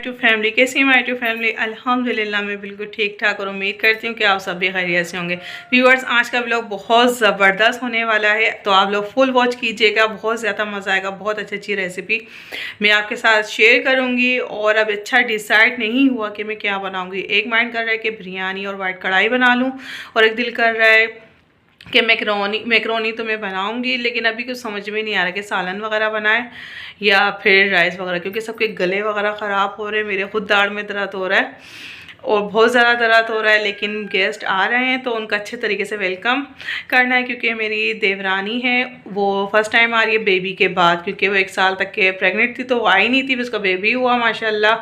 To family. कैसी है माई to family? अल्हम्दुलिल्लाह मैं बिल्कुल ठीक ठाक और उम्मीद करती हूँ कि आप सब भी खैरियत से होंगे। व्यूअर्स, आज का व्लॉग बहुत ज़बरदस्त होने वाला है, तो आप लोग फुल वॉच कीजिएगा, बहुत ज़्यादा मज़ा आएगा। बहुत अच्छी अच्छी रेसिपी मैं आपके साथ शेयर करूँगी और अब अच्छा डिसाइड नहीं हुआ कि मैं क्या बनाऊँगी। एक माइंड कर रहा है कि बिरयानी और वाइट कढ़ाई बना लूँ, और एक दिल कर रहा है कि मैक्रोनी तो मैं बनाऊंगी, लेकिन अभी कुछ समझ में नहीं आ रहा कि सालन वगैरह बनाए या फिर राइस वगैरह, क्योंकि सबके गले वगैरह ख़राब हो रहे हैं। मेरे खुद दाढ़ में दर्द हो रहा है और बहुत ज़्यादा दर्द हो रहा है, लेकिन गेस्ट आ रहे हैं तो उनका अच्छे तरीके से वेलकम करना है, क्योंकि मेरी देवरानी है वो फ़र्स्ट टाइम आ रही है बेबी के बाद, क्योंकि वो 1 साल तक के प्रेग्नेंट थी तो वो आई नहीं थी। उसका बेबी हुआ माशाल्लाह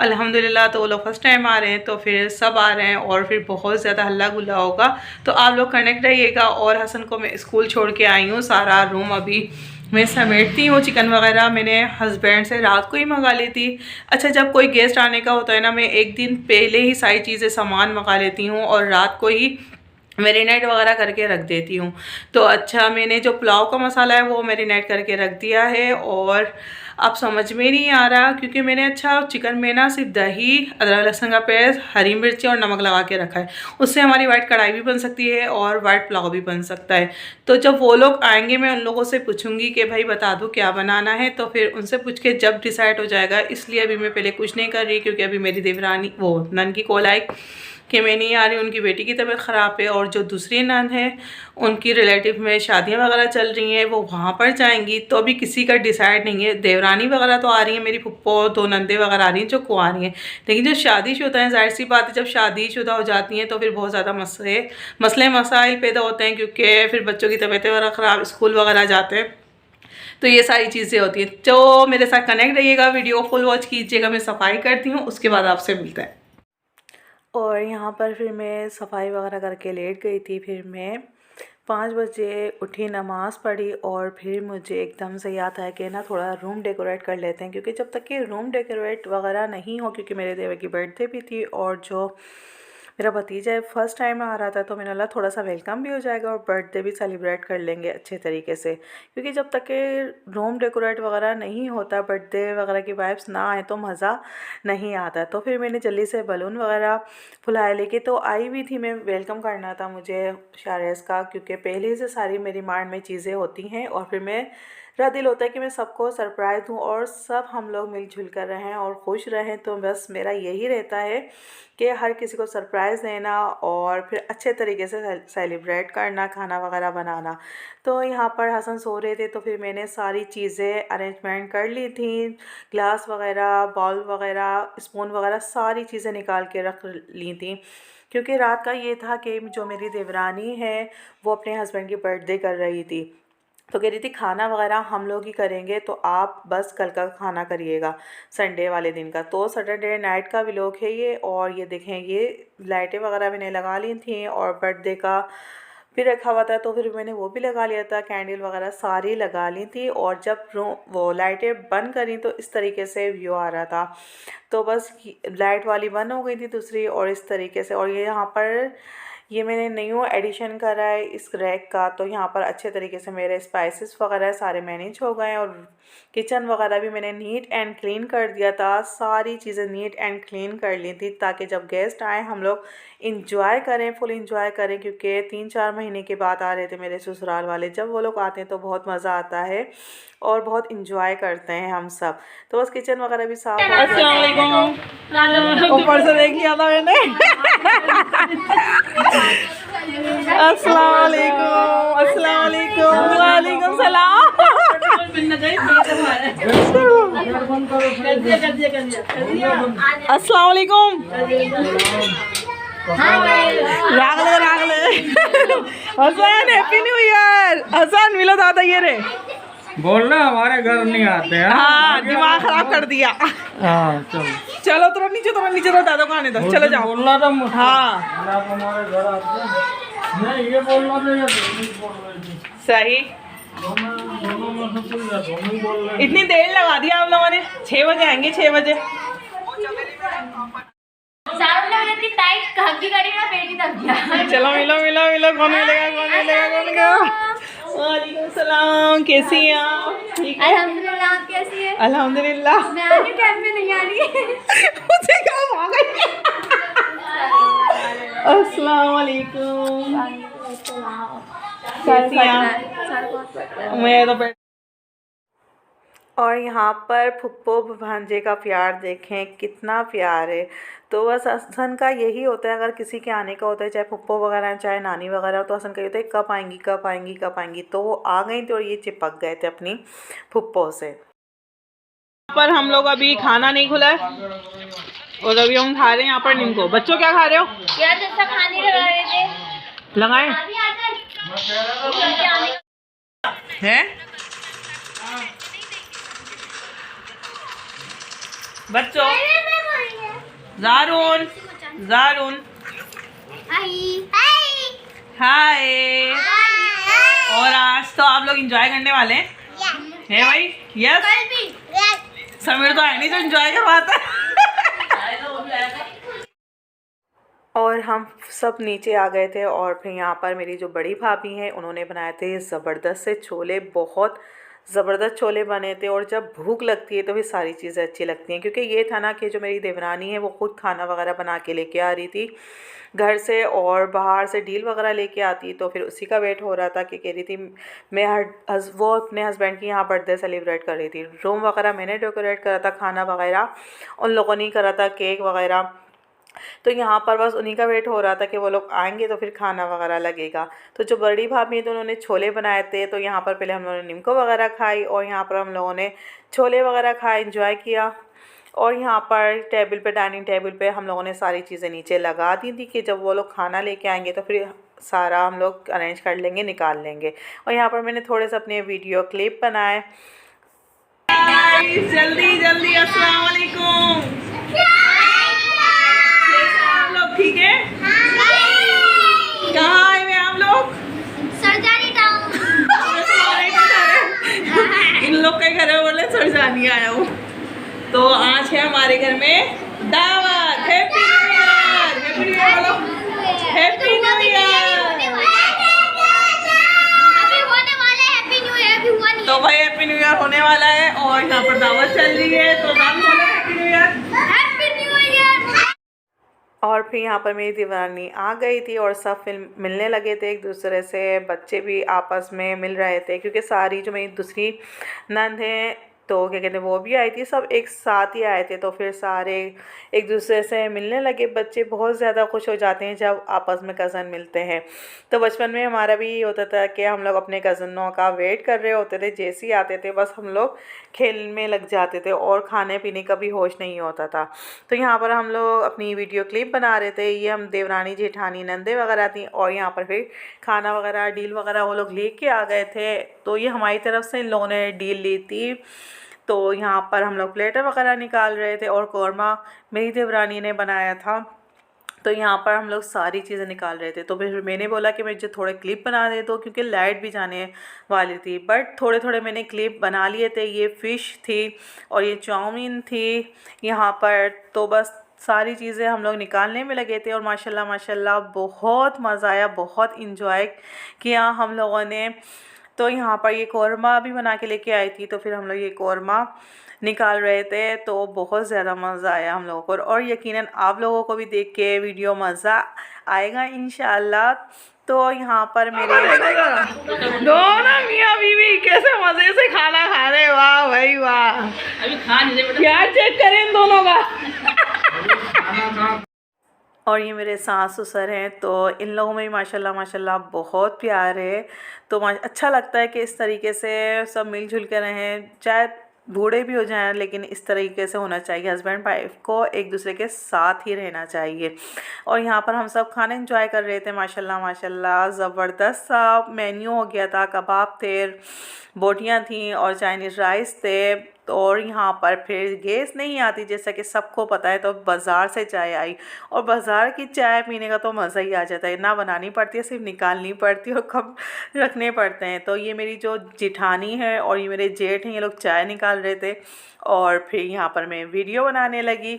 अल्हम्दुलिल्लाह, तो वो लोग फ़र्स्ट टाइम आ रहे हैं, तो फिर सब आ रहे हैं और फिर बहुत ज़्यादा हल्ला गुल्ला होगा। तो आप लोग कनेक्ट रहिएगा। और हसन को मैं स्कूल छोड़ के आई हूँ, सारा रूम अभी मैं समेटती हूँ। चिकन वगैरह मैंने हस्बैंड से रात को ही मंगा ली थी। अच्छा, जब कोई गेस्ट आने का होता है ना, मैं एक दिन पहले ही सारी चीज़ें सामान मंगा लेती हूँ और रात को ही मैरिनेट वगैरह करके रख देती हूँ। तो अच्छा, मैंने जो पुलाव का मसाला है वो मैरिनेट करके रख दिया है। और अब समझ में नहीं आ रहा, क्योंकि मैंने अच्छा चिकन में ना सिर्फ दही, अदरक लहसुन का पेस्ट, हरी मिर्ची और नमक लगा के रखा है। उससे हमारी वाइट कढ़ाई भी बन सकती है और वाइट पुलाव भी बन सकता है। तो जब वो लोग आएंगे मैं उन लोगों से पूछूंगी कि भाई बता दो क्या बनाना है, तो फिर उनसे पूछ के जब डिसाइड हो जाएगा। इसलिए अभी मैं पहले कुछ नहीं कर रही, क्योंकि अभी मेरी देवरानी वो नन की कॉल आई कि मैं नहीं आ रही, उनकी बेटी की तबीयत ख़राब है। और जो दूसरी नन है उनकी रिलेटिव में शादियां वगैरह चल रही हैं, वो वहाँ पर जाएंगी। तो अभी किसी का डिसाइड नहीं है। देवरानी वगैरह तो आ रही है, मेरी फुप्पो 2 नंदे वगैरह आ रही हैं जो कुंवारी हैं, लेकिन जो शादीशुदा हैं, जाहिर सी बात है जब शादीशुदा हो जाती हैं तो फिर बहुत ज़्यादा मसले मसाइल पैदा होते हैं, क्योंकि फिर बच्चों की तबीयतें वगैरह ख़राब, स्कूल वगैरह जाते हैं, तो ये सारी चीज़ें होती हैं। तो मेरे साथ कनेक्ट रहिएगा, वीडियो फुल वॉच कीजिएगा। मैं सफाई करती हूँ, उसके बाद आपसे मिलते हैं। और यहाँ पर फिर मैं सफाई वगैरह करके लेट गई थी। फिर मैं 5 बजे उठी, नमाज़ पढ़ी, और फिर मुझे एकदम से याद आया कि ना थोड़ा रूम डेकोरेट कर लेते हैं, क्योंकि जब तक कि रूम डेकोरेट वगैरह नहीं हो, क्योंकि मेरे देवर की बर्थडे भी थी और जो मेरा भतीजा है फर्स्ट टाइम आ रहा था, तो मैंने बोला थोड़ा सा वेलकम भी हो जाएगा और बर्थडे भी सेलिब्रेट कर लेंगे अच्छे तरीके से। क्योंकि जब तक के रूम डेकोरेट वगैरह नहीं होता, बर्थडे वगैरह की वाइब्स ना आए तो मज़ा नहीं आता। तो फिर मैंने जल्दी से बलून वगैरह फुलाए लेके तो आई भी थी। मैं वेलकम करना था मुझे शारेस का, क्योंकि पहले से सारी मेरी माइंड में चीज़ें होती हैं, और फिर मेरा दिल होता है कि मैं सबको सरप्राइज़ दूँ और सब हम लोग मिलजुल कर रहें और खुश रहें। तो बस मेरा यही रहता है कि हर किसी को सरप्राइज़ देना और फिर अच्छे तरीके से सेलिब्रेट करना, खाना वगैरह बनाना। तो यहाँ पर हसन सो रहे थे, तो फिर मैंने सारी चीज़ें अरेंजमेंट कर ली थी। ग्लास वगैरह, बाउल वगैरह, स्पून वगैरह सारी चीज़ें निकाल के रख ली थी, क्योंकि रात का ये था कि जो मेरी देवरानी है वो अपने हस्बैंड की बर्थडे कर रही थी, तो कह रही थी खाना वगैरह हम लोग ही करेंगे, तो आप बस कल का खाना करिएगा संडे वाले दिन का। तो सैटरडे नाइट का व्लॉग है ये। और ये देखें, ये लाइटें वगैरह मैंने लगा ली थी और बर्थडे का भी रखा हुआ था, तो फिर मैंने वो भी लगा लिया था, कैंडल वगैरह सारी लगा ली थी। और जब वो लाइटें बंद करी तो इस तरीके से व्यू आ रहा था। तो बस लाइट वाली बंद हो गई थी दूसरी, और इस तरीके से। और ये यहाँ पर ये मैंने न्यू एडिशन करा है इस रैक का, तो यहाँ पर अच्छे तरीके से मेरे स्पाइसेस वगैरह सारे मैनेज हो गए। और किचन वगैरह भी मैंने नीट एंड क्लीन कर दिया था, सारी चीज़ें नीट एंड क्लीन कर ली थी, ताकि जब गेस्ट आए हम लोग इंजॉय करें, फुल इंजॉय करें। क्योंकि 3-4 महीने के बाद आ रहे थे मेरे ससुराल वाले, जब वो लोग आते हैं तो बहुत मज़ा आता है और बहुत इंजॉय करते हैं हम सब। तो बस किचन वगैरह भी साफ हो गया। ऊपर से देख लिया था मैंने। अस्सलाम वालेकुम, अस्सलाम वालेकुम, वालेकुम सलाम। अस्सलाम वालेकुम। रागले Hasan, happy new year. Hasan मिलो दादा, ये रे बोलना हमारे घर नहीं आते हैं। हाँ, दिमाग खराब कर दिया। हाँ चलो चलो तो नीचे तो दादा को आने दो, चलो जाओ। बोलना था मुझसे। हाँ हमारे घर आते हैं। नहीं, ये बोलना था या सही। दोनों में से कोई ना, दोनों ही बोल रहे। इतनी देर लगा दिया आप लोगों ने। 6 बजे आएंगे, 6 बजे। चलो मिलो मिलो मिलो, कौन मिलेगा कौन मिलेगा कौन मिलेगा। वालेकुम सलाम, कैसी हैं आप? ठीक है अल्हम्दुलिल्लाह। आप कैसी हैं? अल्हम्दुलिल्लाह। मैं आ रही टाइम पे नहीं आ रही। मुझे क्या आ गई। अस्सलाम वालेकुम, कैसी हैं आप? मैं तो बैठ। और यहाँ पर फुप्पो भांजे का प्यार देखें, कितना प्यार है। तो बस हसन का यही होता है, अगर किसी के आने का होता है, चाहे फुप्पो वगैरह चाहे नानी वगैरह, तो हसन का ये होता है कब आएंगी कब आएंगी कब आएंगी। तो वो आ गई थी और ये चिपक गए थे अपनी फुप्पो से। पर हम लोग अभी खाना नहीं खुला है और अभी हम खा रहे हैं यहाँ पर निम्को। बच्चों क्या खा रहे हो? यार जैसा खाने लगा रहे थे। लगाए हैं बच्चों। जारून, जारून, हाय। और आज तो आप लोग एंजॉय करने वाले हैं, है भाई? यस। समीर तो है नहीं जो एंजॉय करवाता है। और हम सब नीचे आ गए थे और फिर यहाँ पर मेरी जो बड़ी भाभी हैं उन्होंने बनाए थे ज़बरदस्त से छोले। बहुत ज़बरदस्त छोले बने थे। और जब भूख लगती है तो फिर सारी चीज़ें अच्छी लगती हैं, क्योंकि ये था ना कि जो मेरी देवरानी है वो खुद खाना वगैरह बना के लेके आ रही थी घर से, और बाहर से डील वगैरह लेके आती, तो फिर उसी का वेट हो रहा था कि कह रही थी वो अपने हस्बैंड की यहाँ बर्थडे सेलिब्रेट कर रही थी। रूम वगैरह मैंने डेकोरेट करा था, खाना वगैरह उन लोगों ने करा था, केक वगैरह। तो यहाँ पर बस उन्हीं का वेट हो रहा था कि वो लोग आएंगे तो फिर खाना वगैरह लगेगा। तो जो बड़ी भाभी है तो उन्होंने छोले बनाए थे, तो यहाँ पर पहले हम लोगों ने निम्को वगैरह खाई और यहाँ पर हम लोगों ने छोले वगैरह खाए, इंजॉय किया। और यहाँ पर टेबल पे, डाइनिंग टेबल पे हम लोगों ने सारी चीज़ें नीचे लगा दी थी कि जब वो लोग खाना लेके आएंगे तो फिर सारा हम लोग अरेंज कर लेंगे, निकाल लेंगे। और यहाँ पर मैंने थोड़े से अपने वीडियो क्लिप बनाए। जल्दी जल्दी अस्सलाम वालेकुम, आप लोग ठीक है? कहाँ आए हुए आप लोग? सरजानी टाउन। इन लोग के घर में बोले सरजानी आया हूँ। तो आज है हमारे घर में दावत। Happy new year, happy new year बोलो, हैप्पी न्यू ईयर। अभी होने वाला है हैप्पी न्यू ईयर, अभी हुआ नहीं। तो भाई हैप्पी न्यू ईयर होने वाला है और यहाँ पर दावत चल रही है, तो नाम बोलो happy new year, happy new year. और फिर यहाँ पर मेरी दीवानी आ गई थी और सब फिर मिलने लगे थे एक दूसरे से। बच्चे भी आपस में मिल रहे थे, क्योंकि सारी जो मेरी दूसरी नंद हैं तो क्या कहते हैं वो भी आई थी, सब एक साथ ही आए थे। तो फिर सारे एक दूसरे से मिलने लगे। बच्चे बहुत ज़्यादा खुश हो जाते हैं जब आपस में कज़न मिलते हैं। तो बचपन में हमारा भी ये होता था कि हम लोग अपने कज़नों का वेट कर रहे होते थे, जैसे ही आते थे बस हम लोग खेल में लग जाते थे और खाने पीने का भी होश नहीं होता था। तो यहाँ पर हम लोग अपनी वीडियो क्लिप बना रहे थे। ये हम देवरानी जेठानी नंदे वगैरह थी और यहाँ पर फिर खाना वगैरह डील वगैरह वो लोग ले के आ गए थे। तो ये हमारी तरफ से इन लोगों ने डील ली थी। तो यहाँ पर हम लोग प्लेटर वगैरह निकाल रहे थे और कौरमा मेरी देवरानी ने बनाया था। तो यहाँ पर हम लोग सारी चीज़ें निकाल रहे थे। तो फिर मैंने बोला कि मुझे थोड़े क्लिप बना दे दो, क्योंकि लाइट भी जाने वाली थी। बट थोड़े थोड़े मैंने क्लिप बना लिए थे। ये फ़िश थी और ये चाउमीन थी यहाँ पर। तो बस सारी चीज़ें हम लोग निकालने में लगे थे और माशाल्लाह माशाल्लाह बहुत मज़ा आया, बहुत इंजॉय किया हम लोगों ने। तो यहाँ पर ये कौरमा भी बना के लेके आई थी, तो फिर हम लोग ये कौरमा निकाल रहे थे। तो बहुत ज़्यादा मज़ा आया हम लोगों को और यकीनन आप लोगों को भी देख के वीडियो मज़ा आएगा इंशाल्लाह। तो यहाँ पर मेरे दोनों मियाँ बीवी कैसे मज़े से खाना खा रहे, वाह भाई वाह। अभी खा नहीं रहे, क्या चेक करें इन दोनों का। और ये मेरे सास ससुर हैं, तो इन लोगों में भी माशाल्लाह माशाल्लाह बहुत प्यार है। तो अच्छा लगता है कि इस तरीके से सब मिलजुल कर रहें, चाहे बूढ़े भी हो जाएं लेकिन इस तरीके से होना चाहिए। हस्बैंड वाइफ को एक दूसरे के साथ ही रहना चाहिए। और यहाँ पर हम सब खाना एंजॉय कर रहे थे माशाल्लाह माशाल्लाह। ज़बरदस्त सा मेन्यू हो गया था, कबाब थे, बोटियाँ थीं और चाइनीज़ राइस थे। और यहाँ पर फिर गैस नहीं आती जैसा कि सबको पता है, तो बाज़ार से चाय आई और बाज़ार की चाय पीने का तो मज़ा ही आ जाता है। ना बनानी पड़ती है, सिर्फ निकालनी पड़ती है और कब रखने पड़ते हैं। तो ये मेरी जो जेठानी है और ये मेरे जेठ हैं, ये लोग चाय निकाल रहे थे और फिर यहाँ पर मैं वीडियो बनाने लगी।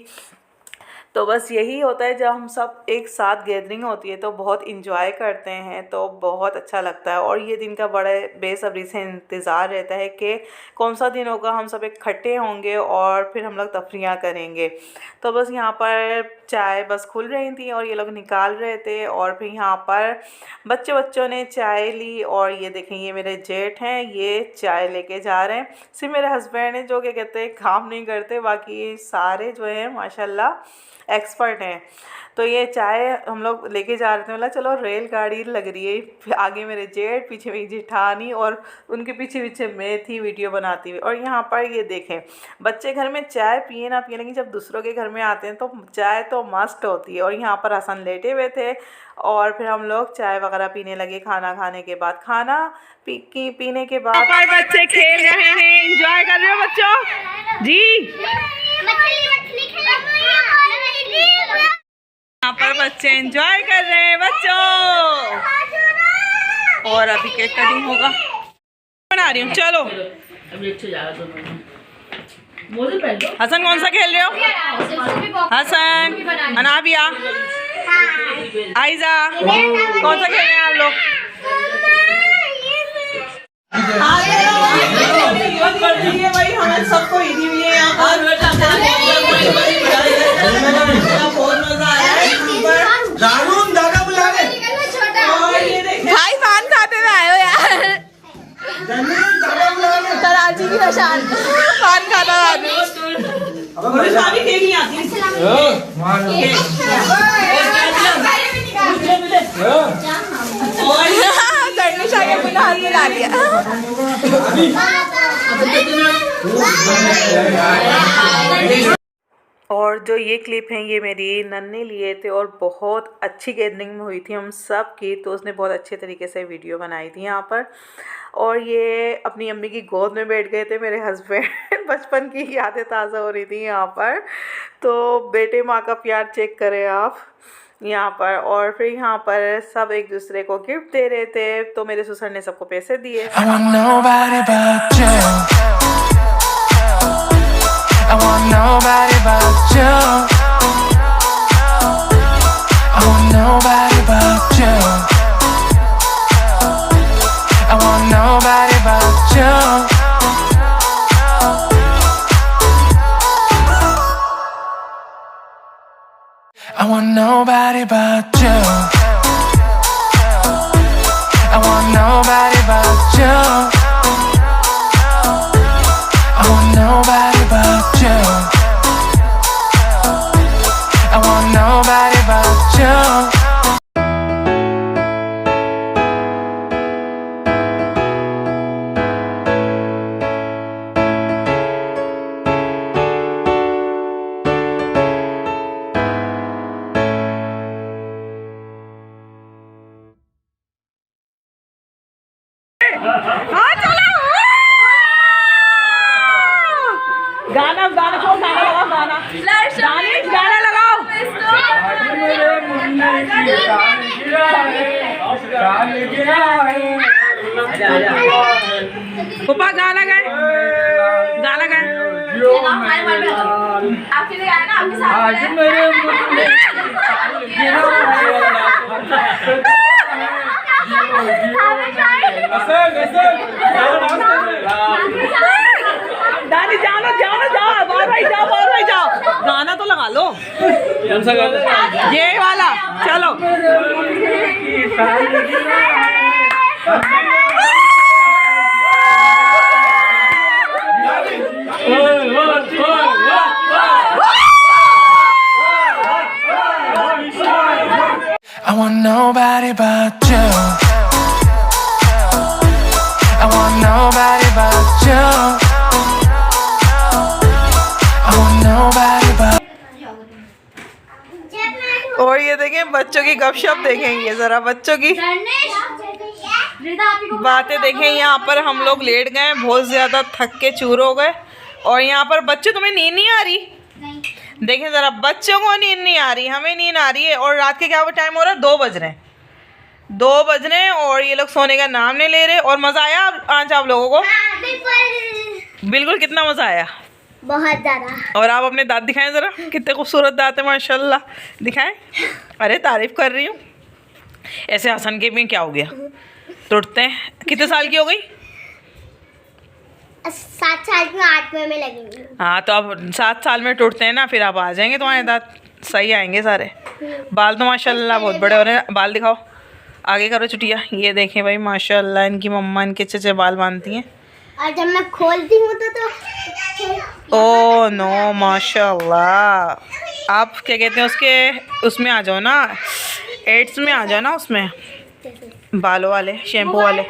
तो बस यही होता है, जब हम सब एक साथ गैदरिंग होती है तो बहुत इंजॉय करते हैं, तो बहुत अच्छा लगता है। और ये दिन का बड़े बेसब्री से इंतज़ार रहता है कि कौन सा दिन होगा, हम सब इकट्ठे होंगे और फिर हम लोग तफरियाँ करेंगे। तो बस यहाँ पर चाय बस खुल रही थी और ये लोग निकाल रहे थे, और फिर यहाँ पर बच्चों ने चाय ली। और ये देखें, ये मेरे जेठ हैं, ये चाय लेके जा रहे हैं। सिर्फ मेरे हस्बैंड हैं जो क्या कहते हैं काम नहीं करते, बाकी सारे जो हैं माशाल्लाह एक्सपर्ट हैं। तो ये चाय हम लोग लेके जा रहे थे, बोला चलो रेलगाड़ी लग रही है, आगे मेरे जेठ, पीछे मेरी जेठानी और उनके पीछे पीछे मैं थी वीडियो बनाती हुई। और यहाँ पर ये देखें, बच्चे घर में चाय पिए ना पिए, लेकिन जब दूसरों के घर में आते हैं तो चाय तो मस्ट होती है। और यहाँ पर हसन लेटे हुए थे और फिर हम लोग चाय वगैरह पीने लगे। खाना खाने के बाद, खाना पीने के बाद बच्चे खेल रहे हैं, एंजॉय कर रहे हो बच्चों जी। यहाँ पर बच्चे एंजॉय कर रहे हैं बच्चों। और अभी केक कटिंग होगा, बना रही हूँ। चलो हसन, कौन सा खेल रहे हो? हसन, अनाबिया, आइजा, कौन सा खेल रहे हैं आप लोग? भाई हमें सबको ईदी हुई है यहाँ पर। बहुत मजा आया है दादा बुला रहे। भाई पान खाते हुए आए हो यार, कराची की पहचान पान खाता केक नहीं आती। हाथ मिला लिया। और जो ये क्लिप हैं ये मेरी नन्ने लिए थे और बहुत अच्छी गैदरिंग में हुई थी हम सब की, तो उसने बहुत अच्छे तरीके से वीडियो बनाई थी यहाँ पर। और ये अपनी अम्मी की गोद में बैठ गए थे मेरे हस्बैंड। बचपन की यादें ताज़ा हो रही थी यहाँ पर। तो बेटे माँ का प्यार चेक करें आप यहाँ पर। और फिर यहाँ पर सब एक दूसरे को गिफ्ट दे रहे थे, तो मेरे ससुर ने सबको पैसे दिए। I want nobody but you. I want nobody but you. I want nobody but you. I want nobody but you. I want nobody but you. I want nobody but you. I want nobody but you. गाना गाना छोड़, गाना लगाओ, गाना लगाओ। पापा गाना गाए, गाना गाए। आपके लिए गाना आपके साथ दानी जाओ बाहर भाई जाओ, गाना तो लगा लो। कौन सा गाना? ये वाला, चलो। I want nobody but you. I want nobody but you. I want nobody but. और ये देखें बच्चों की गपशप देखेंगे जरा, बच्चों की बातें देखें। यहाँ पर हम लोग लेट गए, बहुत ज़्यादा थक के चूर हो गए। और यहाँ पर बच्चों, तुम्हें नींद नहीं आ रही? देखें ज़रा, बच्चों को नींद नहीं आ रही, हमें नींद आ रही है। और रात के क्या टाइम हो रहा है? 2 बज रहे हैं, 2 बज रहे हैं और ये लोग सोने का नाम नहीं ले रहे। और मज़ा आया आज आप लोगों को? बिल्कुल। कितना मज़ा आया? बहुत ज्यादा। और आप अपने दांत दिखाएं ज़रा, कितने खूबसूरत दांत हैं माशाल्लाह, दिखाएं। अरे तारीफ कर रही हूँ। ऐसे हसन के भी क्या हो गया, टूटते हैं। कितने साल की हो गई? 7 साल में 8वें में लगेंगे। हाँ तो अब 7 साल में टूटते हैं ना, फिर आप आ जाएंगे, तुम्हारे दांत सही आएंगे सारे। बाल तो माशाल्लाह बहुत बड़े हो रहे हैं। बाल दिखाओ, आगे करो चुटिया। ये देखें भाई माशाल्लाह, इनकी मम्मा इनके अच्छे बाल बांधती हैं। और जब मैं खोलती हूँ तो ओ नो माशाल्लाह। आप क्या कहते हैं उसके, उसमें आ जाओ ना, एड्स में आ जाओ ना, उसमें बालों वाले, शैम्पू वाले।